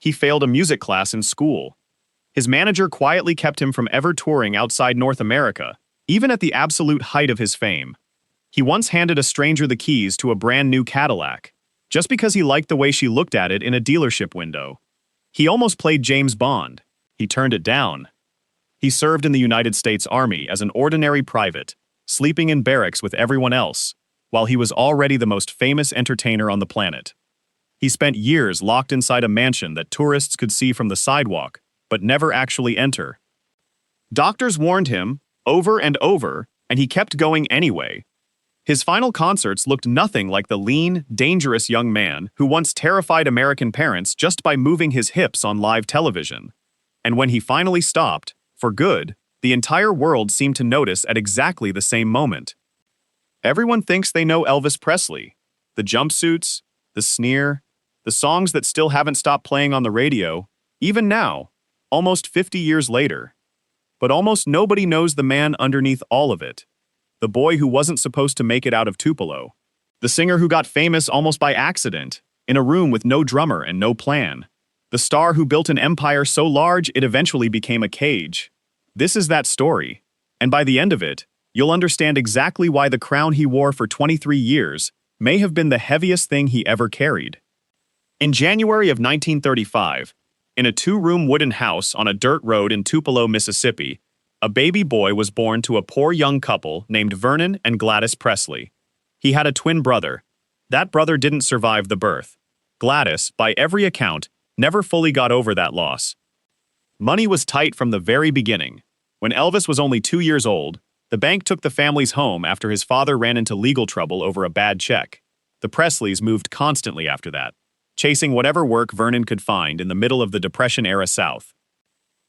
He failed a music class in school. His manager quietly kept him from ever touring outside North America, even at the absolute height of his fame. He once handed a stranger the keys to a brand new Cadillac, just because he liked the way she looked at it in a dealership window. He almost played James Bond. He turned it down. He served in the United States Army as an ordinary private, sleeping in barracks with everyone else, while he was already the most famous entertainer on the planet. He spent years locked inside a mansion that tourists could see from the sidewalk, but never actually enter. Doctors warned him, over and over, and he kept going anyway. His final concerts looked nothing like the lean, dangerous young man who once terrified American parents just by moving his hips on live television. And when he finally stopped, for good, the entire world seemed to notice at exactly the same moment. Everyone thinks they know Elvis Presley. The jumpsuits, the sneer, the songs that still haven't stopped playing on the radio, even now, almost 50 years later. But almost nobody knows the man underneath all of it. The boy who wasn't supposed to make it out of Tupelo. The singer who got famous almost by accident, in a room with no drummer and no plan. The star who built an empire so large it eventually became a cage. This is that story. And by the end of it, you'll understand exactly why the crown he wore for 23 years may have been the heaviest thing he ever carried. In January of 1935, in a 2-room wooden house on a dirt road in Tupelo, Mississippi, a baby boy was born to a poor young couple named Vernon and Gladys Presley. He had a twin brother. That brother didn't survive the birth. Gladys, by every account, never fully got over that loss. Money was tight from the very beginning. When Elvis was only 2 years old, the bank took the family's home after his father ran into legal trouble over a bad check. The Presleys moved constantly after that, chasing whatever work Vernon could find in the middle of the Depression-era South.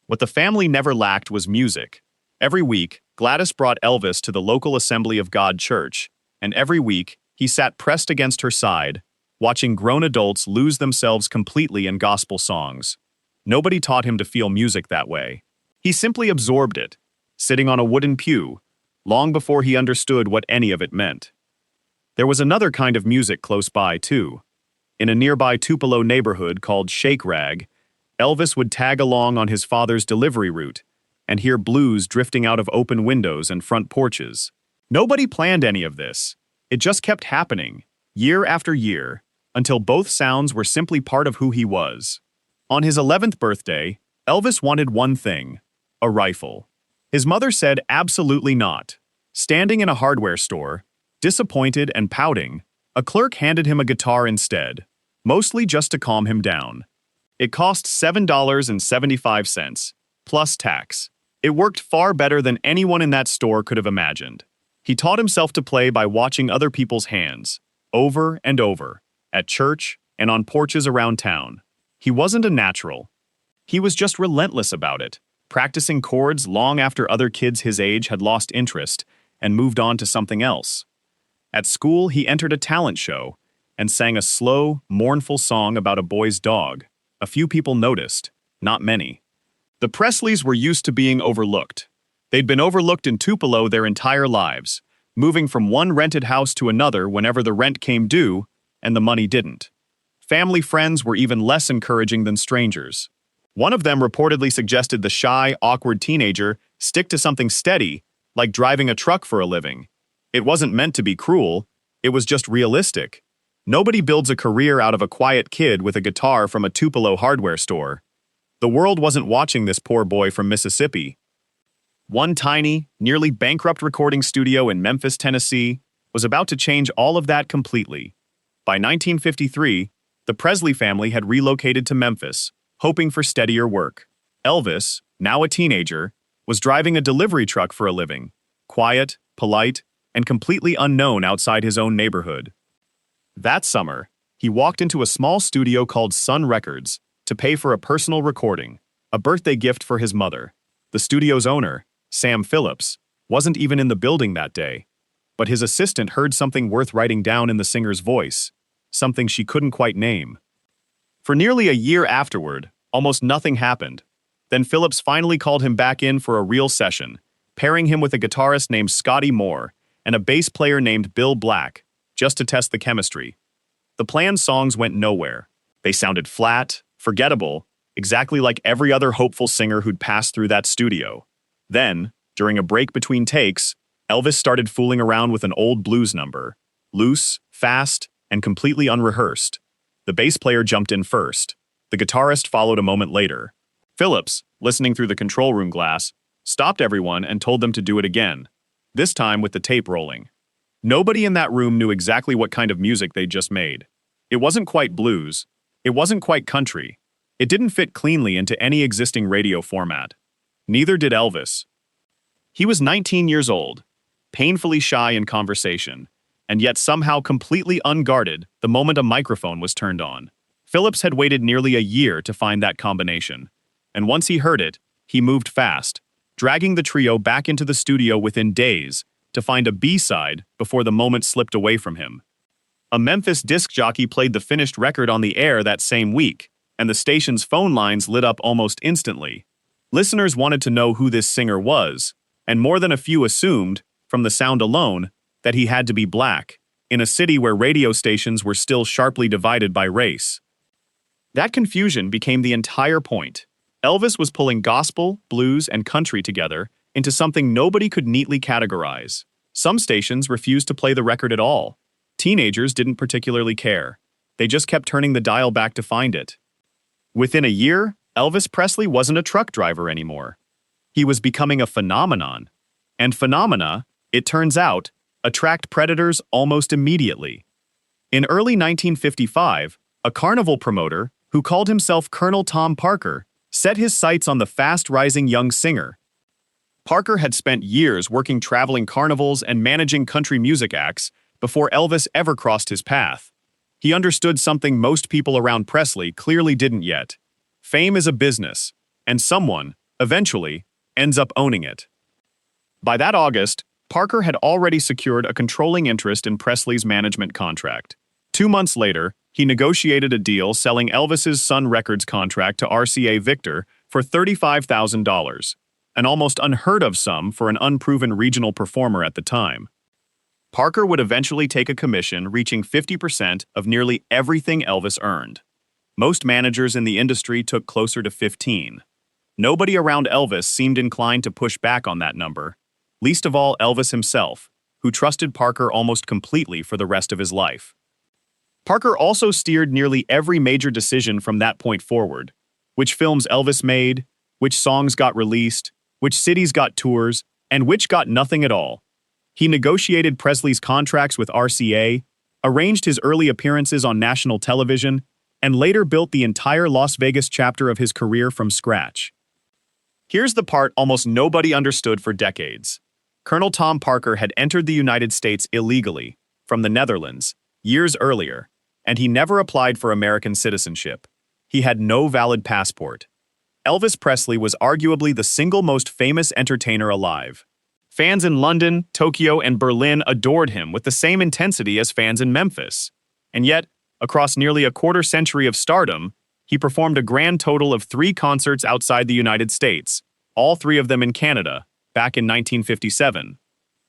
What the family never lacked was music. Every week, Gladys brought Elvis to the local Assembly of God church, and every week, he sat pressed against her side, watching grown adults lose themselves completely in gospel songs. Nobody taught him to feel music that way. He simply absorbed it, sitting on a wooden pew, long before he understood what any of it meant. There was another kind of music close by, too. In a nearby Tupelo neighborhood called Shake Rag, Elvis would tag along on his father's delivery route and hear blues drifting out of open windows and front porches. Nobody planned any of this. It just kept happening, year after year, until both sounds were simply part of who he was. On his 11th birthday, Elvis wanted one thing: a rifle. His mother said absolutely not. Standing in a hardware store, disappointed and pouting, a clerk handed him a guitar instead, mostly just to calm him down. It cost $7.75, plus tax. It worked far better than anyone in that store could have imagined. He taught himself to play by watching other people's hands, over and over, at church and on porches around town. He wasn't a natural. He was just relentless about it, practicing chords long after other kids his age had lost interest and moved on to something else. At school, he entered a talent show and sang a slow, mournful song about a boy's dog. A few people noticed, not many. The Presleys were used to being overlooked. They'd been overlooked in Tupelo their entire lives, moving from one rented house to another whenever the rent came due and the money didn't. Family friends were even less encouraging than strangers. One of them reportedly suggested the shy, awkward teenager stick to something steady, like driving a truck for a living. It wasn't meant to be cruel, it was just realistic. Nobody builds a career out of a quiet kid with a guitar from a Tupelo hardware store. The world wasn't watching this poor boy from Mississippi. One tiny, nearly bankrupt recording studio in Memphis, Tennessee, was about to change all of that completely. By 1953, the Presley family had relocated to Memphis, hoping for steadier work. Elvis, now a teenager, was driving a delivery truck for a living, quiet, polite, and completely unknown outside his own neighborhood. That summer, he walked into a small studio called Sun Records to pay for a personal recording, a birthday gift for his mother. The studio's owner, Sam Phillips, wasn't even in the building that day, but his assistant heard something worth writing down in the singer's voice, something she couldn't quite name. For nearly a year afterward, almost nothing happened. Then Phillips finally called him back in for a real session, pairing him with a guitarist named Scotty Moore and a bass player named Bill Black, just to test the chemistry. The planned songs went nowhere. They sounded flat, Forgettable, exactly like every other hopeful singer who'd passed through that studio. Then, during a break between takes, Elvis started fooling around with an old blues number. Loose, fast, and completely unrehearsed. The bass player jumped in first. The guitarist followed a moment later. Phillips, listening through the control room glass, stopped everyone and told them to do it again, this time with the tape rolling. Nobody in that room knew exactly what kind of music they'd just made. It wasn't quite blues. It wasn't quite country. It didn't fit cleanly into any existing radio format. Neither did Elvis. He was 19 years old, painfully shy in conversation, and yet somehow completely unguarded the moment a microphone was turned on. Phillips had waited nearly a year to find that combination, and once he heard it, he moved fast, dragging the trio back into the studio within days to find a B-side before the moment slipped away from him. A Memphis disc jockey played the finished record on the air that same week, and the station's phone lines lit up almost instantly. Listeners wanted to know who this singer was, and more than a few assumed, from the sound alone, that he had to be black, in a city where radio stations were still sharply divided by race. That confusion became the entire point. Elvis was pulling gospel, blues, and country together into something nobody could neatly categorize. Some stations refused to play the record at all. Teenagers didn't particularly care. They just kept turning the dial back to find it. Within a year, Elvis Presley wasn't a truck driver anymore. He was becoming a phenomenon. And phenomena, it turns out, attract predators almost immediately. In early 1955, a carnival promoter, who called himself Colonel Tom Parker, set his sights on the fast-rising young singer. Parker had spent years working traveling carnivals and managing country music acts before Elvis ever crossed his path. He understood something most people around Presley clearly didn't yet. Fame is a business, and someone, eventually, ends up owning it. By that August, Parker had already secured a controlling interest in Presley's management contract. 2 months later, he negotiated a deal selling Elvis's Sun Records contract to RCA Victor for $35,000, an almost unheard-of sum for an unproven regional performer at the time. Parker would eventually take a commission reaching 50% of nearly everything Elvis earned. Most managers in the industry took closer to 15%. Nobody around Elvis seemed inclined to push back on that number, least of all Elvis himself, who trusted Parker almost completely for the rest of his life. Parker also steered nearly every major decision from that point forward: which films Elvis made, which songs got released, which cities got tours, and which got nothing at all. He negotiated Presley's contracts with RCA, arranged his early appearances on national television, and later built the entire Las Vegas chapter of his career from scratch. Here's the part almost nobody understood for decades. Colonel Tom Parker had entered the United States illegally, from the Netherlands, years earlier, and he never applied for American citizenship. He had no valid passport. Elvis Presley was arguably the single most famous entertainer alive. Fans in London, Tokyo, and Berlin adored him with the same intensity as fans in Memphis. And yet, across nearly a quarter-century of stardom, he performed a grand total of 3 concerts outside the United States, all 3 of them in Canada, back in 1957.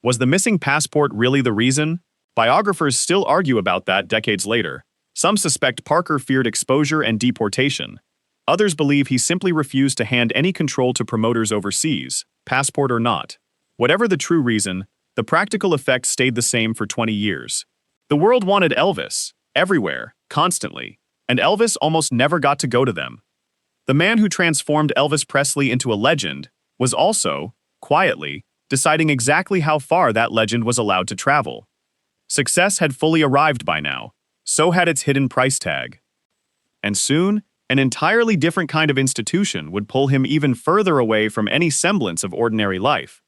Was the missing passport really the reason? Biographers still argue about that decades later. Some suspect Parker feared exposure and deportation. Others believe he simply refused to hand any control to promoters overseas, passport or not. Whatever the true reason, the practical effect stayed the same for 20 years. The world wanted Elvis, everywhere, constantly, and Elvis almost never got to go to them. The man who transformed Elvis Presley into a legend was also, quietly, deciding exactly how far that legend was allowed to travel. Success had fully arrived by now, so had its hidden price tag. And soon, an entirely different kind of institution would pull him even further away from any semblance of ordinary life.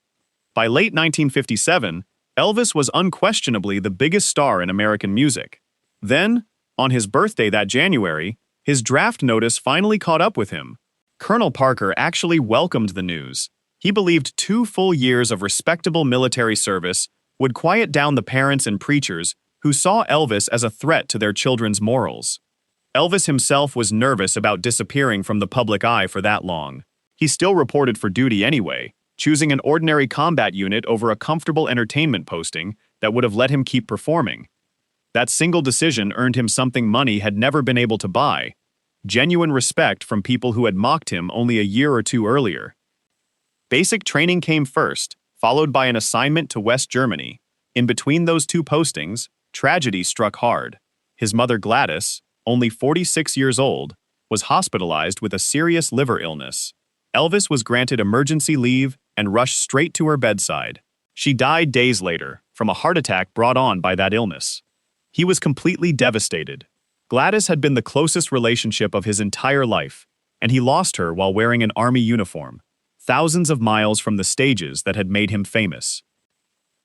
By late 1957, Elvis was unquestionably the biggest star in American music. Then, on his birthday that January, his draft notice finally caught up with him. Colonel Parker actually welcomed the news. He believed 2 full years of respectable military service would quiet down the parents and preachers who saw Elvis as a threat to their children's morals. Elvis himself was nervous about disappearing from the public eye for that long. He still reported for duty anyway, choosing an ordinary combat unit over a comfortable entertainment posting that would have let him keep performing. That single decision earned him something money had never been able to buy: genuine respect from people who had mocked him only a year or two earlier. Basic training came first, followed by an assignment to West Germany. In between those two postings, tragedy struck hard. His mother Gladys, only 46 years old, was hospitalized with a serious liver illness. Elvis was granted emergency leave and rushed straight to her bedside. She died days later, from a heart attack brought on by that illness. He was completely devastated. Gladys had been the closest relationship of his entire life, and he lost her while wearing an army uniform, thousands of miles from the stages that had made him famous.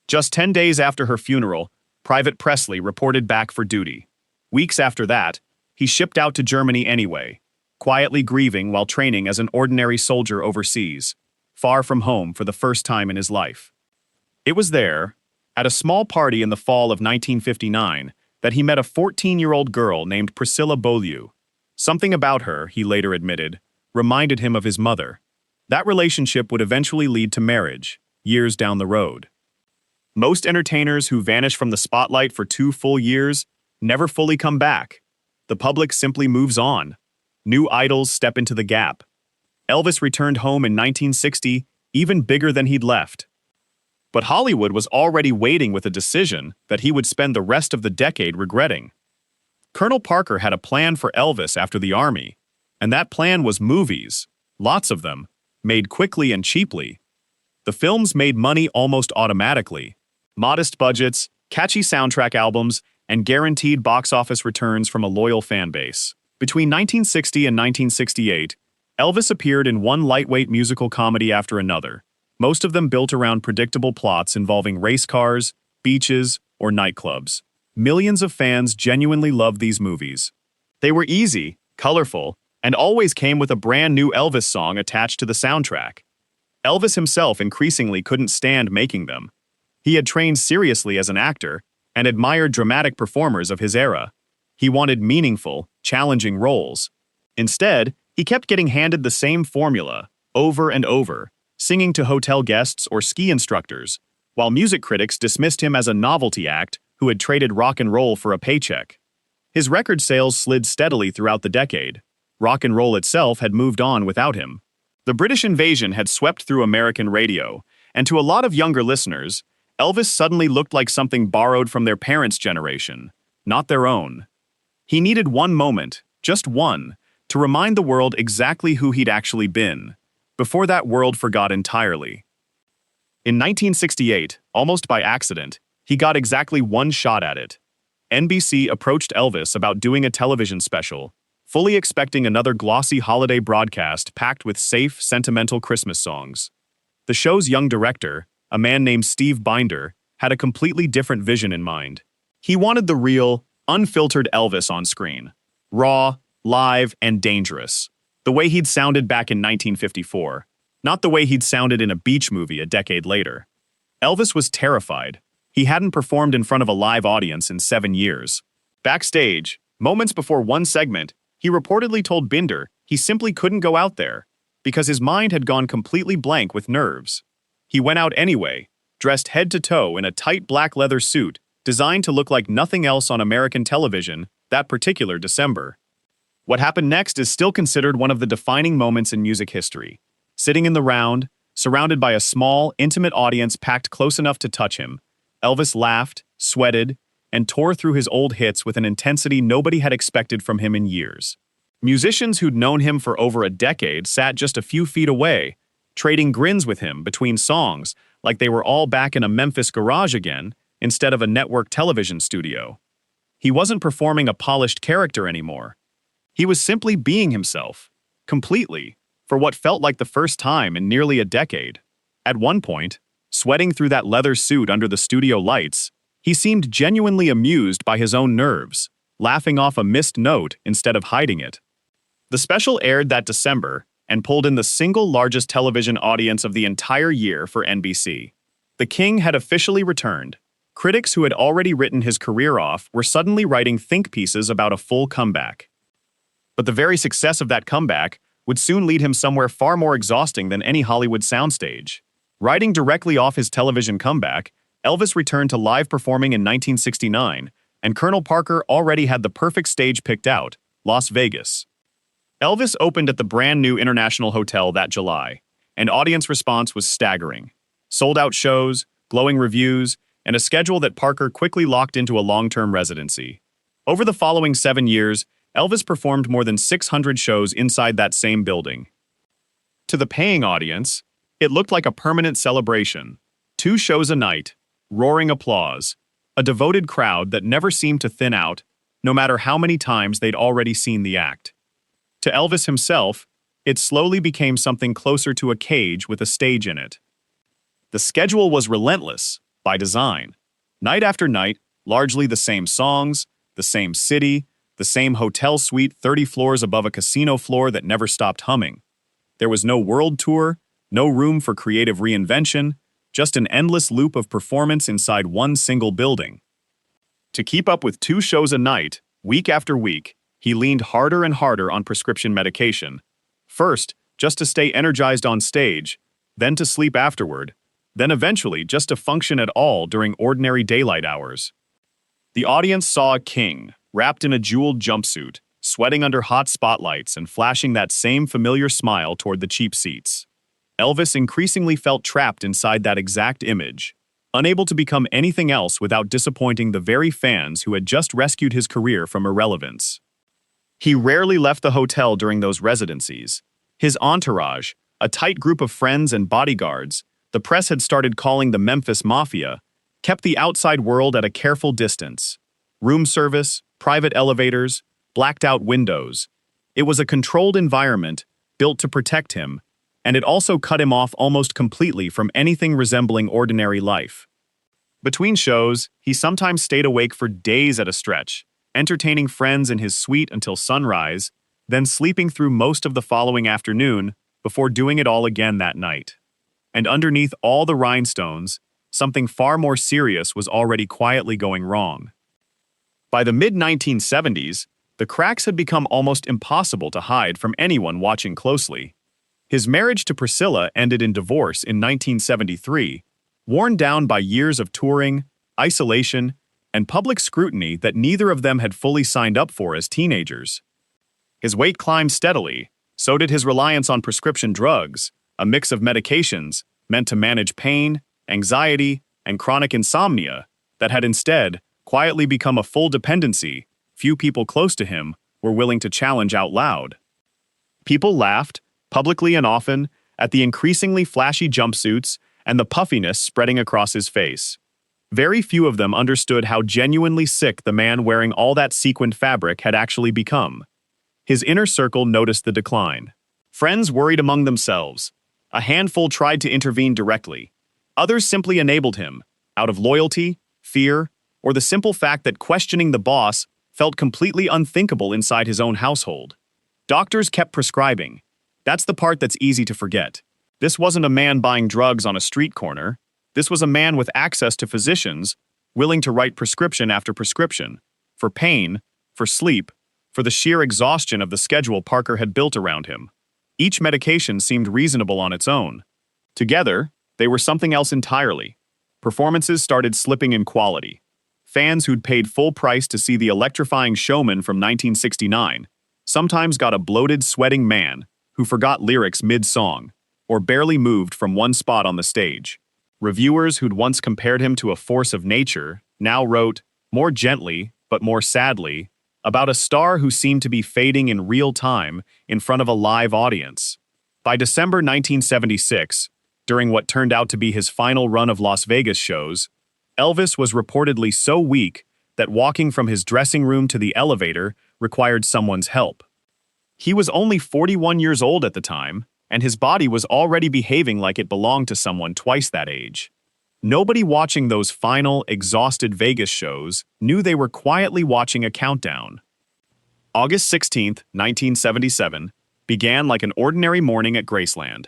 Just 10 days after her funeral, Private Presley reported back for duty. Weeks after that, he shipped out to Germany anyway, quietly grieving while training as an ordinary soldier overseas, far from home for the first time in his life. It was there, at a small party in the fall of 1959, that he met a 14-year-old girl named Priscilla Beaulieu. Something about her, he later admitted, reminded him of his mother. That relationship would eventually lead to marriage, years down the road. Most entertainers who vanish from the spotlight for 2 full years never fully come back. The public simply moves on. New idols step into the gap. Elvis returned home in 1960, even bigger than he'd left. But Hollywood was already waiting with a decision that he would spend the rest of the decade regretting. Colonel Parker had a plan for Elvis after the Army, and that plan was movies, lots of them, made quickly and cheaply. The films made money almost automatically. Modest budgets, catchy soundtrack albums, and guaranteed box office returns from a loyal fan base. Between 1960 and 1968, Elvis appeared in one lightweight musical comedy after another, most of them built around predictable plots involving race cars, beaches, or nightclubs. Millions of fans genuinely loved these movies. They were easy, colorful, and always came with a brand new Elvis song attached to the soundtrack. Elvis himself increasingly couldn't stand making them. He had trained seriously as an actor and admired dramatic performers of his era. He wanted meaningful, challenging roles. Instead, he kept getting handed the same formula, over and over, singing to hotel guests or ski instructors, while music critics dismissed him as a novelty act who had traded rock and roll for a paycheck. His record sales slid steadily throughout the decade. Rock and roll itself had moved on without him. The British invasion had swept through American radio, and to a lot of younger listeners, Elvis suddenly looked like something borrowed from their parents' generation, not their own. He needed one moment, just one, to remind the world exactly who he'd actually been, before that world forgot entirely. In 1968, almost by accident, he got exactly one shot at it. NBC approached Elvis about doing a television special, fully expecting another glossy holiday broadcast packed with safe, sentimental Christmas songs. The show's young director, a man named Steve Binder, had a completely different vision in mind. He wanted the real, unfiltered Elvis on screen. Raw, live, and dangerous. The way he'd sounded back in 1954, not the way he'd sounded in a beach movie a decade later. Elvis was terrified. He hadn't performed in front of a live audience in 7 years. Backstage, moments before one segment, he reportedly told Binder he simply couldn't go out there because his mind had gone completely blank with nerves. He went out anyway, dressed head to toe in a tight black leather suit designed to look like nothing else on American television that particular December. What happened next is still considered one of the defining moments in music history. Sitting in the round, surrounded by a small, intimate audience packed close enough to touch him, Elvis laughed, sweated, and tore through his old hits with an intensity nobody had expected from him in years. Musicians who'd known him for over a decade sat just a few feet away, trading grins with him between songs like they were all back in a Memphis garage again instead of a network television studio. He wasn't performing a polished character anymore. He was simply being himself, completely, for what felt like the first time in nearly a decade. At one point, sweating through that leather suit under the studio lights, he seemed genuinely amused by his own nerves, laughing off a missed note instead of hiding it. The special aired that December and pulled in the single largest television audience of the entire year for NBC. The King had officially returned. Critics who had already written his career off were suddenly writing think pieces about a full comeback. But the very success of that comeback would soon lead him somewhere far more exhausting than any Hollywood soundstage. Riding directly off his television comeback, Elvis returned to live performing in 1969, and Colonel Parker already had the perfect stage picked out, Las Vegas. Elvis opened at the brand new International Hotel that July, and audience response was staggering. Sold-out shows, glowing reviews, and a schedule that Parker quickly locked into a long-term residency. Over the following 7 years, Elvis performed more than 600 shows inside that same building. To the paying audience, it looked like a permanent celebration. 2 shows a night, roaring applause, a devoted crowd that never seemed to thin out, no matter how many times they'd already seen the act. To Elvis himself, it slowly became something closer to a cage with a stage in it. The schedule was relentless, by design. Night after night, largely the same songs, the same city, the same hotel suite 30 floors above a casino floor that never stopped humming. There was no world tour, no room for creative reinvention, just an endless loop of performance inside one single building. To keep up with 2 shows a night, week after week, he leaned harder and harder on prescription medication. First, just to stay energized on stage, then to sleep afterward, then eventually just to function at all during ordinary daylight hours. The audience saw a king, wrapped in a jeweled jumpsuit, sweating under hot spotlights and flashing that same familiar smile toward the cheap seats. Elvis increasingly felt trapped inside that exact image, unable to become anything else without disappointing the very fans who had just rescued his career from irrelevance. He rarely left the hotel during those residencies. His entourage, a tight group of friends and bodyguards, the press had started calling the Memphis Mafia, kept the outside world at a careful distance. Room service, private elevators, blacked-out windows. It was a controlled environment, built to protect him, and it also cut him off almost completely from anything resembling ordinary life. Between shows, he sometimes stayed awake for days at a stretch, entertaining friends in his suite until sunrise, then sleeping through most of the following afternoon before doing it all again that night. And underneath all the rhinestones, something far more serious was already quietly going wrong. By the mid-1970s, the cracks had become almost impossible to hide from anyone watching closely. His marriage to Priscilla ended in divorce in 1973, worn down by years of touring, isolation, and public scrutiny that neither of them had fully signed up for as teenagers. His weight climbed steadily, so did his reliance on prescription drugs, a mix of medications meant to manage pain, anxiety, and chronic insomnia that had instead quietly become a full dependency few people close to him were willing to challenge out loud. People laughed, publicly and often, at the increasingly flashy jumpsuits and the puffiness spreading across his face. Very few of them understood how genuinely sick the man wearing all that sequined fabric had actually become. His inner circle noticed the decline. Friends worried among themselves. A handful tried to intervene directly. Others simply enabled him, out of loyalty, fear, or the simple fact that questioning the boss felt completely unthinkable inside his own household. Doctors kept prescribing. That's the part that's easy to forget. This wasn't a man buying drugs on a street corner. This was a man with access to physicians, willing to write prescription after prescription, for pain, for sleep, for the sheer exhaustion of the schedule Parker had built around him. Each medication seemed reasonable on its own. Together, they were something else entirely. Performances started slipping in quality. Fans who'd paid full price to see the electrifying showman from 1969 sometimes got a bloated, sweating man who forgot lyrics mid-song or barely moved from one spot on the stage. Reviewers who'd once compared him to a force of nature now wrote, more gently, but more sadly, about a star who seemed to be fading in real time in front of a live audience. By December 1976, during what turned out to be his final run of Las Vegas shows, Elvis was reportedly so weak that walking from his dressing room to the elevator required someone's help. He was only 41 years old at the time, and his body was already behaving like it belonged to someone twice that age. Nobody watching those final, exhausted Vegas shows knew they were quietly watching a countdown. August 16, 1977, began like an ordinary morning at Graceland.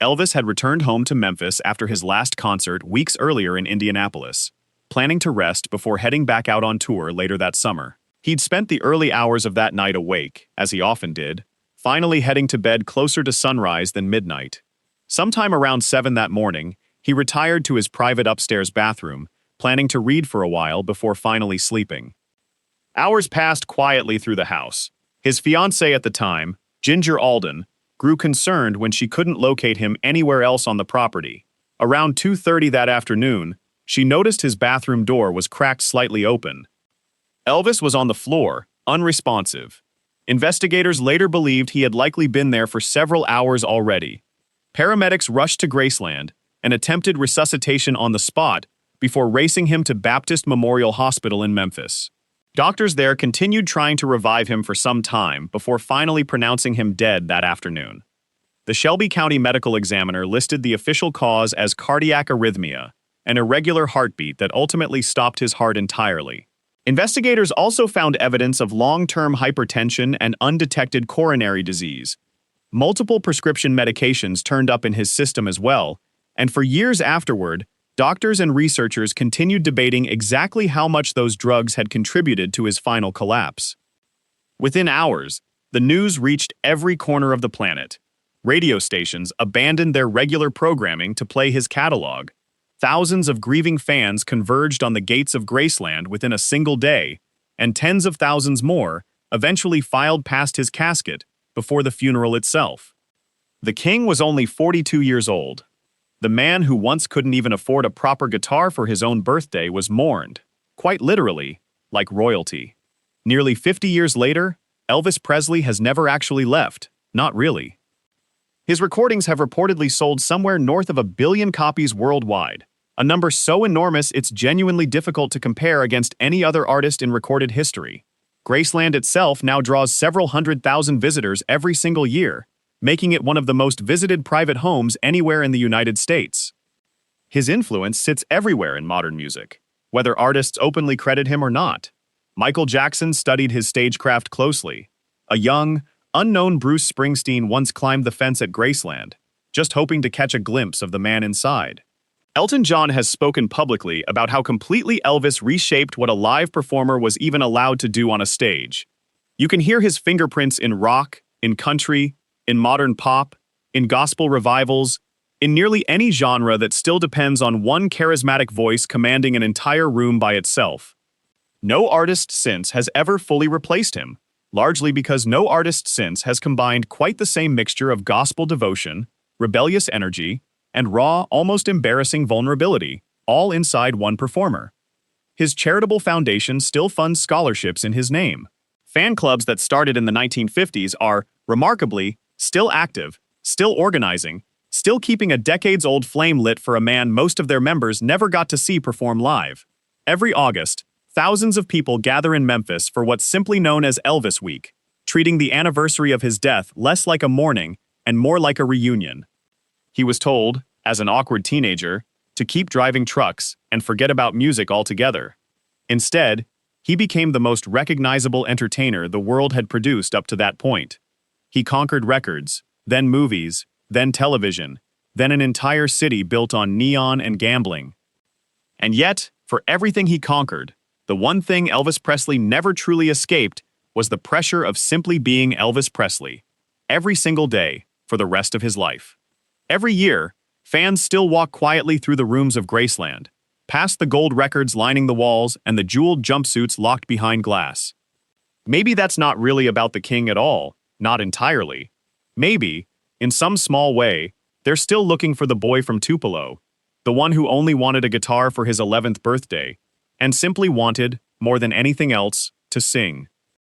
Elvis had returned home to Memphis after his last concert weeks earlier in Indianapolis, planning to rest before heading back out on tour later that summer. He'd spent the early hours of that night awake, as he often did, finally heading to bed closer to sunrise than midnight. Sometime around 7 that morning, he retired to his private upstairs bathroom, planning to read for a while before finally sleeping. Hours passed quietly through the house. His fiancée at the time, Ginger Alden, grew concerned when she couldn't locate him anywhere else on the property. Around 2:30 that afternoon, she noticed his bathroom door was cracked slightly open. Elvis was on the floor, unresponsive. Investigators later believed he had likely been there for several hours already. Paramedics rushed to Graceland and attempted resuscitation on the spot before racing him to Baptist Memorial Hospital in Memphis. Doctors there continued trying to revive him for some time before finally pronouncing him dead that afternoon. The Shelby County Medical Examiner listed the official cause as cardiac arrhythmia, an irregular heartbeat that ultimately stopped his heart entirely. Investigators also found evidence of long-term hypertension and undetected coronary disease. Multiple prescription medications turned up in his system as well, and for years afterward, doctors and researchers continued debating exactly how much those drugs had contributed to his final collapse. Within hours, the news reached every corner of the planet. Radio stations abandoned their regular programming to play his catalog. Thousands of grieving fans converged on the gates of Graceland within a single day, and tens of thousands more eventually filed past his casket before the funeral itself. The king was only 42 years old. The man who once couldn't even afford a proper guitar for his own birthday was mourned, quite literally, like royalty. Nearly 50 years later, Elvis Presley has never actually left, not really. His recordings have reportedly sold somewhere north of 1 billion copies worldwide, a number so enormous it's genuinely difficult to compare against any other artist in recorded history. Graceland itself now draws several 100,000 visitors every single year, making it one of the most visited private homes anywhere in the United States. His influence sits everywhere in modern music, whether artists openly credit him or not. Michael Jackson studied his stagecraft closely. A young, unknown Bruce Springsteen once climbed the fence at Graceland, just hoping to catch a glimpse of the man inside. Elton John has spoken publicly about how completely Elvis reshaped what a live performer was even allowed to do on a stage. You can hear his fingerprints in rock, in country, in modern pop, in gospel revivals, in nearly any genre that still depends on one charismatic voice commanding an entire room by itself. No artist since has ever fully replaced him, largely because no artist since has combined quite the same mixture of gospel devotion, rebellious energy, and raw, almost embarrassing vulnerability, all inside one performer. His charitable foundation still funds scholarships in his name. Fan clubs that started in the 1950s are, remarkably, still active, still organizing, still keeping a decades-old flame lit for a man most of their members never got to see perform live. Every August, thousands of people gather in Memphis for what's simply known as Elvis Week, treating the anniversary of his death less like a mourning and more like a reunion. He was told, as an awkward teenager, to keep driving trucks and forget about music altogether. Instead, he became the most recognizable entertainer the world had produced up to that point. He conquered records, then movies, then television, then an entire city built on neon and gambling. And yet, for everything he conquered, the one thing Elvis Presley never truly escaped was the pressure of simply being Elvis Presley, every single day, for the rest of his life. Every year, fans still walk quietly through the rooms of Graceland, past the gold records lining the walls and the jeweled jumpsuits locked behind glass. Maybe that's not really about the king at all, not entirely. Maybe, in some small way, they're still looking for the boy from Tupelo, the one who only wanted a guitar for his 11th birthday, and simply wanted, more than anything else, to sing.